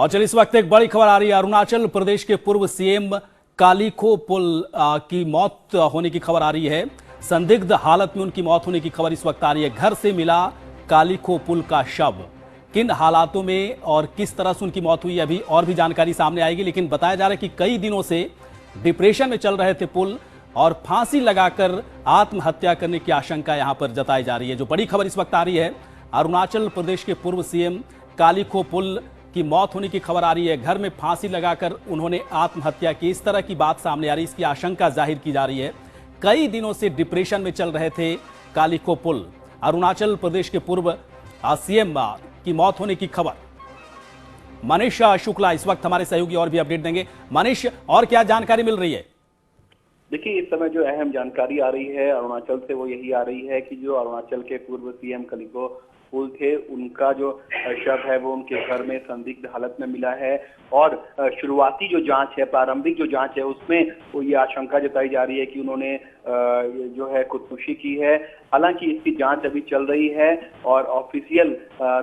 और चलिए इस वक्त एक बड़ी खबर आ रही है। अरुणाचल प्रदेश के पूर्व सीएम कालिखो पुल की मौत होने की खबर आ रही है। संदिग्ध हालत में उनकी मौत होने की खबर इस वक्त आ रही है। घर से मिला कालिखो पुल का शव। किन हालातों में और किस तरह से उनकी मौत हुई अभी और भी जानकारी सामने आएगी, लेकिन बताया जा रहा है कि कई दिनों से डिप्रेशन में चल रहे थे पुल और फांसी लगाकर आत्महत्या करने की आशंका यहां पर जताई जा रही है। जो बड़ी खबर इस वक्त आ रही है, अरुणाचल प्रदेश के पूर्व सीएम कालिखो पुल की मौत होने की खबर आ रही है। घर में फांसी लगाकर उन्होंने आत्महत्या की, इस तरह की बात सामने आ रही है। इसकी आशंका जाहिर की जा रही है। कई दिनों से डिप्रेशन में चल रहे थे कालिखो पुल। अरुणाचल प्रदेश के पूर्व सीएम की मौत होने की खबर। मनीष शुक्ला इस वक्त हमारे सहयोगी और भी अपडेट देंगे। मनीष, और क्या जानकारी मिल रही है? देखिए, इस समय जो अहम जानकारी आ रही है अरुणाचल से वो यही आ रही है कि जो अरुणाचल के पूर्व सीएम कालिखो पुल थे, उनका जो शव है वो उनके घर में संदिग्ध हालत में मिला है। और शुरुआती जो जांच है, प्रारंभिक जो जांच है, उसमें वो ये आशंका जताई जा रही है कि उन्होंने जो है खुदकुशी की है। हालांकि इसकी जांच अभी चल रही है और ऑफिशियल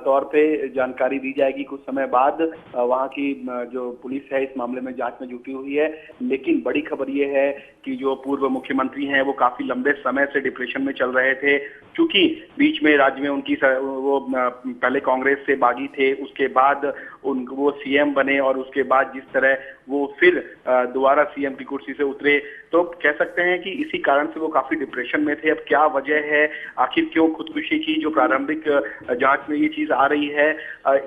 तौर पे जानकारी दी जाएगी कुछ समय बाद। वहां की जो पुलिस है इस मामले में जांच में जुटी हुई है। लेकिन बड़ी खबर ये है कि जो पूर्व मुख्यमंत्री हैं वो काफी लंबे समय से डिप्रेशन में चल रहे थे, क्योंकि बीच में राज्य में उनकी वो पहले कांग्रेस से बागी थे, उसके बाद वो सीएम बने और उसके बाद जिस तरह वो फिर दोबारा सीएम की कुर्सी से उतरे, तो कह सकते हैं कि इसी कारण से वो काफी डिप्रेशन में थे। अब क्या वजह है, आखिर क्यों खुदकुशी की, जो प्रारंभिक जांच में ये चीज आ रही है,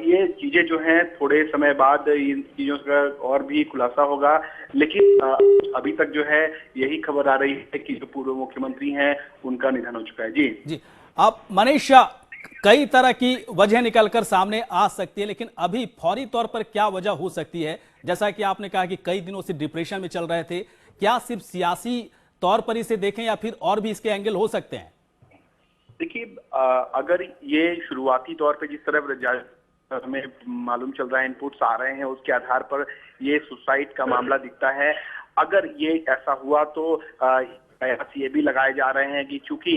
ये चीजें जो हैं थोड़े समय बाद इन चीजों का और भी खुलासा होगा। लेकिन अभी तक जो है यही खबर आ रही है कि जो पूर्व मुख्यमंत्री हैं उनका निधन हो चुका है। जी अब मनीष, कई तरह की वजह निकलकर सामने आ सकती है, लेकिन अभी फौरी तौर पर क्या वजह हो सकती है? जैसा कि आपने कहा कि कई दिनों से डिप्रेशन में चल रहे थे, क्या सिर्फ सियासी तौर पर इसे देखें या फिर और भी इसके एंगल हो सकते हैं? देखिए, अगर ये शुरुआती तौर पे जिस तरह हमें मालूम चल रहा है, इनपुट्स आ रहे हैं, उसके आधार पर ये सुसाइड का मामला दिखता है। अगर ये ऐसा हुआ तो ये भी लगाए जा रहे हैं कि चूंकि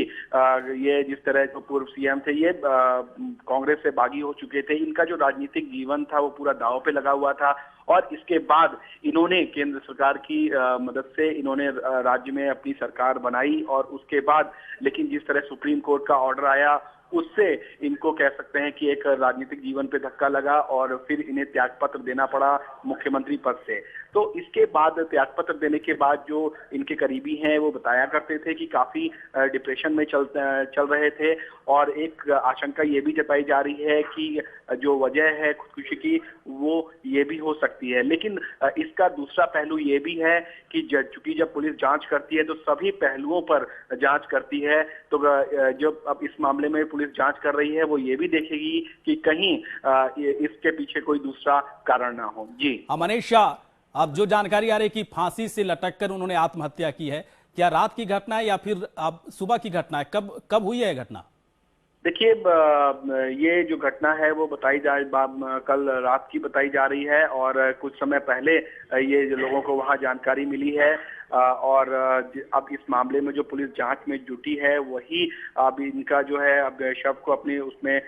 ये जिस तरह जो पूर्व सीएम थे ये कांग्रेस से बागी हो चुके थे, इनका जो राजनीतिक जीवन था वो पूरा दांव पे लगा हुआ था। और इसके बाद इन्होंने केंद्र सरकार की मदद से इन्होंने राज्य में अपनी सरकार बनाई और उसके बाद लेकिन जिस तरह सुप्रीम कोर्ट का ऑर्डर आया उससे इनको कह सकते हैं कि एक राजनीतिक जीवन पे धक्का लगा और फिर इन्हें त्यागपत्र देना पड़ा मुख्यमंत्री पद से। तो इसके बाद त्यागपत्र देने के बाद जो इनके करीबी हैं वो बताया करते थे कि काफी डिप्रेशन में चल रहे थे। और एक आशंका ये भी जताई जा रही है कि जो वजह है खुदकुशी की वो ये भी हो सकती है। लेकिन इसका दूसरा पहलू ये भी है कि चूंकि जब पुलिस जांच करती है तो सभी पहलुओं पर जांच करती है, तो जब अब इस मामले में पुलिस जांच कर रही है वो ये भी देखेगी कि कहीं इसके पीछे कोई दूसरा कारण ना हो। जी मनीष, अब जो जानकारी आ रही है कि फांसी से लटक कर उन्होंने आत्महत्या की है, क्या रात की घटना है या फिर अब सुबह की घटना है? कब हुई है घटना? देखिए, ये जो घटना है वो कल रात की बताई जा रही है और कुछ समय पहले ये लोगों को वहां जानकारी मिली है। और अब इस मामले में जो पुलिस जांच में जुटी है वही अब इनका जो है अब शव को अपने उसमें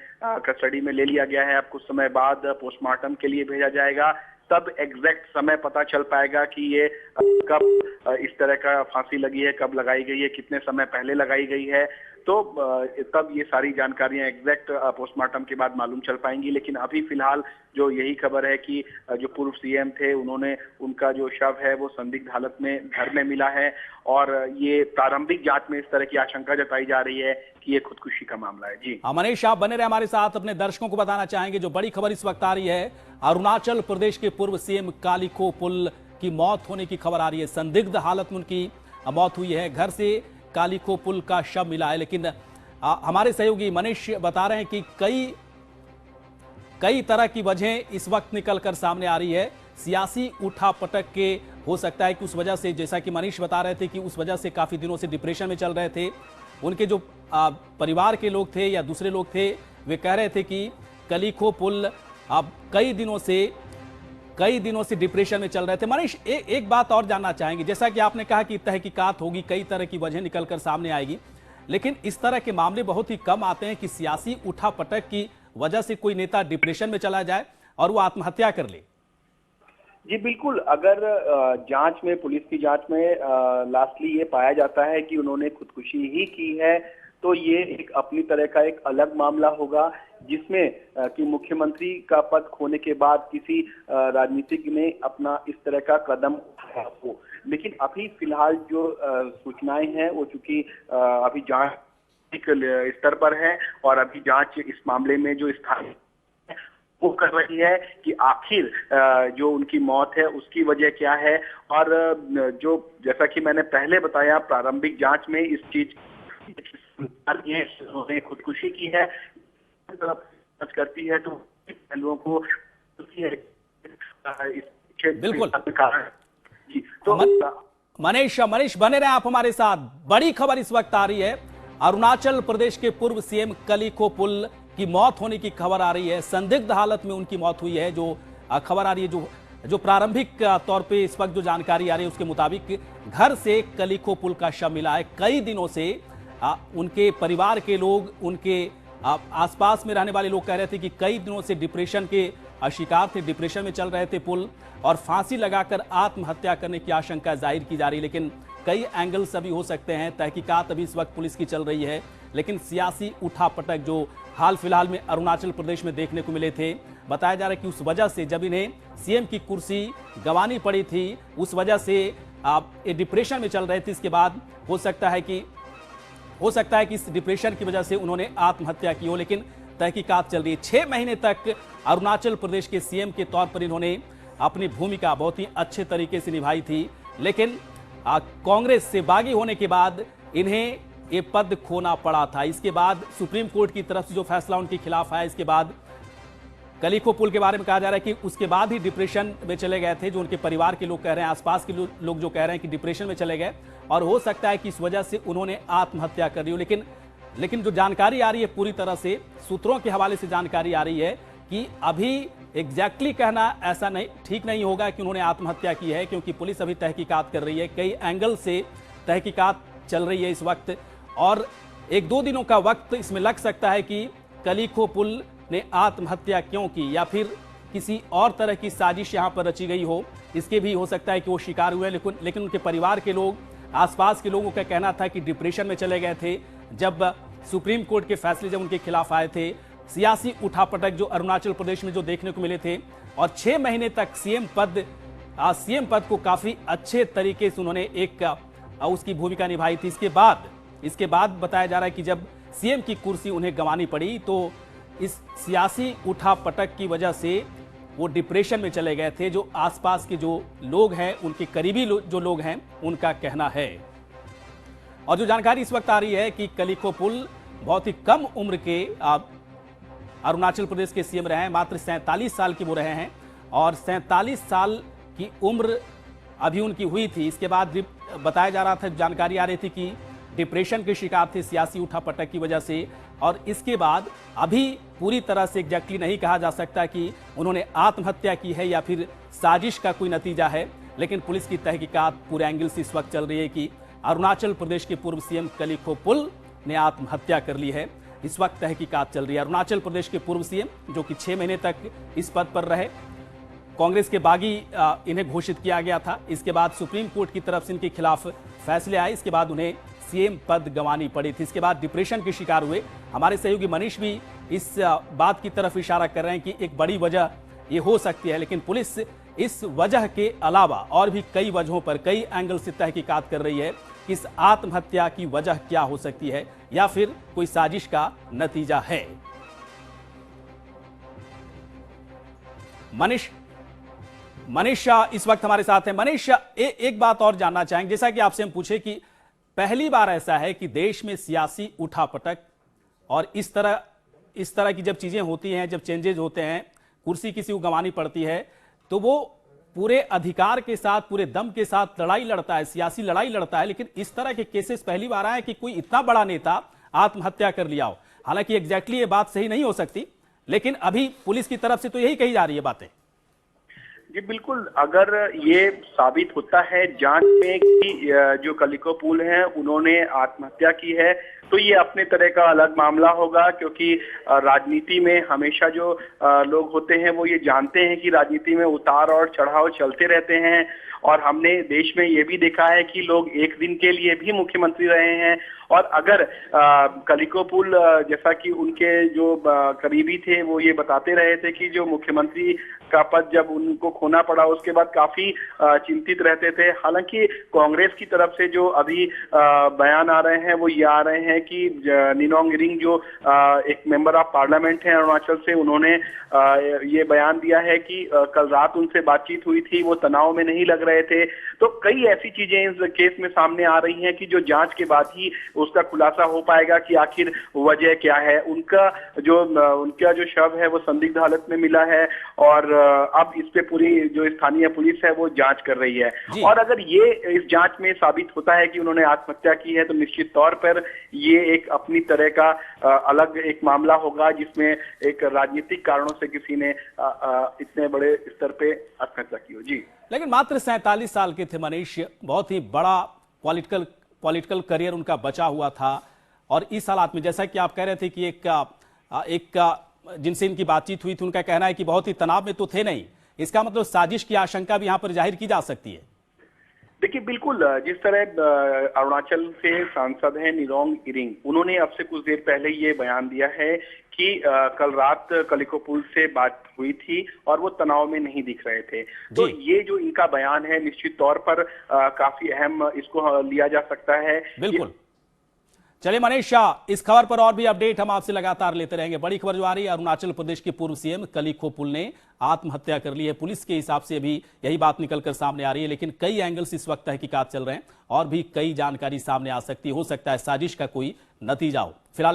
कस्टडी में ले लिया गया है। अब कुछ समय बाद पोस्टमार्टम के लिए भेजा जाएगा, तब एग्जैक्ट समय पता चल पाएगा कि ये कब इस तरह का फांसी लगी है, कब लगाई गई है, कितने समय पहले लगाई गई है। तो तब ये सारी जानकारियां एग्जैक्ट पोस्टमार्टम के बाद मालूम चल पाएंगी। लेकिन अभी फिलहाल जो यही खबर है कि जो पूर्व सीएम थे उनका जो शव है वो संदिग्ध हालत में घर में मिला है। और ये प्रारंभिक जांच में इस तरह की आशंका जताई जा रही है कि ये खुदकुशी का मामला है। जी मनीष, आप बने रहे हमारे साथ। अपने दर्शकों को बताना चाहेंगे जो बड़ी खबर इस वक्त आ रही है, अरुणाचल प्रदेश के पूर्व सीएम कालिखो पुल की मौत होने की खबर आ रही है। संदिग्ध हालत में उनकी मौत हुई है। घर से कालिखो पुल का शव मिला है। लेकिन हमारे सहयोगी मनीष बता रहे हैं कि कई तरह की वजह इस वक्त निकलकर सामने आ रही है। सियासी उठापटक के हो सकता है कि उस वजह से, जैसा कि मनीष बता रहे थे कि उस वजह से काफी दिनों से डिप्रेशन में चल रहे थे। उनके जो परिवार के लोग थे या दूसरे लोग थे वे कह रहे थे कि कालिखो पुल अब कई दिनों से डिप्रेशन में चल रहे थे। मनीष, एक बात और जानना चाहेंगे। जैसा कि आपने कहा कि तहकीकात होगी, कई तरह की वजह निकलकर सामने आएगी, लेकिन इस तरह के मामले बहुत ही कम आते हैं कि सियासी उठापटक की वजह से कोई नेता डिप्रेशन में चला जाए और वो आत्महत्या कर ले। जी बिल्कुल, अगर जांच में, पुलिस की जांच में लास्टली ये पाया जाता है कि उन्होंने खुदकुशी ही की है, तो ये एक अपनी तरह का एक अलग मामला होगा, जिसमें कि मुख्यमंत्री का पद खोने के बाद किसी राजनीतिज्ञ ने अपना इस तरह का कदम उठाया हो। लेकिन अभी फिलहाल जो सूचनाएं हैं वो चूंकि अभी जांच स्तर पर है, और अभी जांच इस मामले में जो स्थानीय वो कर रही है कि आखिर जो उनकी मौत है उसकी वजह क्या है। और जो जैसा कि मैंने पहले बताया, प्रारंभिक जांच में इस चीज ये उन्होंने खुदकुशी की है जांच करती है, तो पहलुओं को बिल्कुल। जी तो मनीष मनीष बने रहे आप हमारे साथ। बड़ी खबर इस वक्त आ रही है, अरुणाचल प्रदेश के पूर्व सीएम कलिखो पुल की मौत होने की खबर आ रही है। संदिग्ध हालत में उनकी मौत हुई है। जो खबर आ रही है, जो प्रारंभिक तौर पे इस वक्त जो जानकारी आ रही है उसके मुताबिक घर से कलिखो पुल का शव मिला है। कई दिनों से उनके परिवार के लोग, उनके आसपास में रहने वाले लोग कह रहे थे कि कई दिनों से डिप्रेशन के शिकार थे, डिप्रेशन में चल रहे थे पुल, और फांसी लगाकर आत्महत्या करने की आशंका जाहिर की जा रही है। लेकिन कई एंगल्स अभी हो सकते हैं, तहकीकात अभी इस वक्त पुलिस की चल रही है। लेकिन सियासी उठापटक जो हाल फिलहाल में अरुणाचल प्रदेश में देखने को मिले थे, बताया जा रहा है कि उस वजह से जब इन्हें सीएम की कुर्सी गंवानी पड़ी थी, उस वजह से ये डिप्रेशन में चल रहे थे। इसके बाद हो सकता है कि इस डिप्रेशन की वजह से उन्होंने आत्महत्या की हो। लेकिन तहकीकात चल रही है। 6 महीने तक अरुणाचल प्रदेश के सीएम के तौर पर इन्होंने अपनी भूमिका बहुत ही अच्छे तरीके से निभाई थी। लेकिन कांग्रेस से बागी होने के बाद इन्हें ये पद खोना पड़ा था। इसके बाद सुप्रीम कोर्ट की तरफ से जो फैसला उनके खिलाफ आया, इसके बाद कलिखो पुल के बारे में कहा जा रहा है कि उसके बाद ही डिप्रेशन में चले गए थे। जो उनके परिवार के लोग कह रहे हैं, आसपास के लोग जो कह रहे हैं कि डिप्रेशन में चले गए, और हो सकता है कि इस वजह से उन्होंने आत्महत्या कर ली हो। लेकिन जो जानकारी आ रही है, पूरी तरह से सूत्रों के हवाले से जानकारी आ रही है कि अभी एग्जैक्टली कहना ऐसा नहीं, ठीक नहीं होगा कि उन्होंने आत्महत्या की है, क्योंकि पुलिस अभी तहकीकात कर रही है। कई एंगल से तहकीकात चल रही है इस वक्त, और 1-2 दिनों का वक्त इसमें लग सकता है कि कलिखो पुल ने आत्महत्या क्यों की, या फिर किसी और तरह की साजिश यहां पर रची गई हो। इसके भी हो सकता है कि वो शिकार हुए। लेकिन उनके परिवार के लोग, आसपास के लोगों का कहना था कि डिप्रेशन में चले गए थे जब सुप्रीम कोर्ट के फैसले जब उनके खिलाफ आए थे। सियासी उठापटक जो अरुणाचल प्रदेश में जो देखने को मिले थे, और 6 महीने तक सीएम पद को काफी अच्छे तरीके से उन्होंने उसकी भूमिका निभाई थी। इसके बाद बताया जा रहा है कि जब सीएम की कुर्सी उन्हें गंवानी पड़ी, तो इस सियासी उठापटक की वजह से वो डिप्रेशन में चले गए थे। जो आसपास के जो लोग हैं, उनके करीबी जो लोग हैं, उनका कहना है। और जो जानकारी इस वक्त आ रही है कि कलिखो पुल बहुत ही कम उम्र के अरुणाचल प्रदेश के सीएम रहे हैं, मात्र 47 साल के वो रहे हैं, और 47 साल की उम्र अभी उनकी हुई थी। इसके बाद बताया जा रहा था, जानकारी आ रही थी कि डिप्रेशन के शिकार थे सियासी उठापटक की वजह से, और इसके बाद अभी पूरी तरह से एग्जैक्टली नहीं कहा जा सकता कि उन्होंने आत्महत्या की है या फिर साजिश का कोई नतीजा है। लेकिन पुलिस की तहकीकात पूरे एंगल से इस वक्त चल रही है कि अरुणाचल प्रदेश के पूर्व सीएम कलिखो पुल ने आत्महत्या कर ली है। इस वक्त तहकीकात चल रही है। अरुणाचल प्रदेश के पूर्व सीएम जो कि 6 महीने तक इस पद पर रहे, कांग्रेस के बागी इन्हें घोषित किया गया था। इसके बाद सुप्रीम कोर्ट की तरफ से इनके खिलाफ फैसले आए, इसके बाद उन्हें सीएम पद गंवानी पड़ी थी। इसके बाद डिप्रेशन के शिकार हुए। हमारे सहयोगी मनीष भी इस बात की तरफ इशारा कर रहे हैं कि एक बड़ी वजह ये हो सकती है। लेकिन पुलिस इस वजह के अलावा और भी कई वजहों पर, कई एंगल से तहकीकात कर रही है कि इस आत्महत्या की वजह क्या हो सकती है, या फिर कोई साजिश का नतीजा है। मनीष इस वक्त हमारे साथ है। मनीष, एक बात और जानना चाहेंगे, जैसा कि आपसे हम पूछे कि पहली बार ऐसा है कि देश में सियासी उठापटक और इस तरह की जब चीजें होती हैं, जब चेंजेज होते हैं, कुर्सी किसी को गंवानी पड़ती है, तो वो पूरे अधिकार के साथ, पूरे दम के साथ लड़ाई लड़ता है, सियासी लड़ाई लड़ता है। लेकिन इस तरह के केसेस पहली बार आए कि कोई इतना बड़ा नेता आत्महत्या कर लिया हो। हालांकि एग्जैक्टली ये बात सही नहीं हो सकती, लेकिन अभी पुलिस की तरफ से तो यही कही जा रही है बातें। जी बिल्कुल, अगर ये साबित होता है जांच में कि जो कलिको पुल है उन्होंने आत्महत्या की है, तो ये अपने तरह का अलग मामला होगा, क्योंकि राजनीति में हमेशा जो लोग होते हैं वो ये जानते हैं कि राजनीति में उतार और चढ़ाव चलते रहते हैं। और हमने देश में ये भी देखा है कि लोग एक दिन के लिए भी मुख्यमंत्री रहे हैं। और अगर कलिको पुल जैसा कि उनके जो करीबी थे वो ये बताते रहे थे कि जो मुख्यमंत्री का पद जब उनको खोना पड़ा उसके बाद काफी चिंतित रहते थे। हालांकि कांग्रेस की तरफ से जो अभी बयान आ रहे हैं वो ये आ रहे हैं कि निनोंग इरिंग जो एक मेंबर ऑफ पार्लियामेंट है अरुणाचल से, उन्होंने ये बयान दिया है कि कल रात उनसे बातचीत हुई थी, वो तनाव में नहीं लग रहे थे। तो कई ऐसी चीजें इस केस में सामने आ रही हैं कि जो जांच के बाद ही उसका खुलासा हो पाएगा कि आखिर वजह क्या है। उनका जो शव है वो संदिग्ध हालत में मिला है और अब इस पे पूरी जो स्थानीय पुलिस है वो जांच कर रही है। और अगर ये इस जांच में साबित होता है कि उन्होंने आत्महत्या की है तो निश्चित तौर पर ये एक अपनी तरह का अलग एक मामला होगा जिसमें एक राजनीतिक कारणों से किसी ने इतने बड़े स्तर पे आत्महत्या की हो। जी, लेकिन मात्र 47 साल के थे मनीष, बहुत ही बड़ा पॉलिटिकल करियर उनका बचा हुआ था। और इस हालात में जैसा कि आप कह रहे थे कि एक जिनसे इनकी बातचीत हुई थी उनका कहना है कि बहुत ही तनाव में तो थे नहीं, इसका मतलब साजिश की आशंका भी यहां पर जाहिर की जा सकती है। देखिए बिल्कुल, जिस तरह अरुणाचल से सांसद हैं निनोंग इरिंग, उन्होंने अब से कुछ देर पहले ये बयान दिया है कि कल रात कलिको पुल से बात हुई थी और वो तनाव में नहीं दिख रहे थे। तो ये जो इनका बयान है निश्चित तौर पर काफी अहम इसको लिया जा सकता है। बिल्कुल। चलिए मनीष शाह, इस खबर पर और भी अपडेट हम आपसे लगातार लेते रहेंगे। बड़ी खबर जो आ रही है, अरुणाचल प्रदेश के पूर्व सीएम कलिको पुल ने आत्महत्या कर ली है। पुलिस के हिसाब से अभी यही बात निकलकर सामने आ रही है, लेकिन कई एंगल्स इस वक्त तहकीकात चल रहे हैं और भी कई जानकारी सामने आ सकती हो सकता है साजिश का कोई नतीजा हो। फिलहाल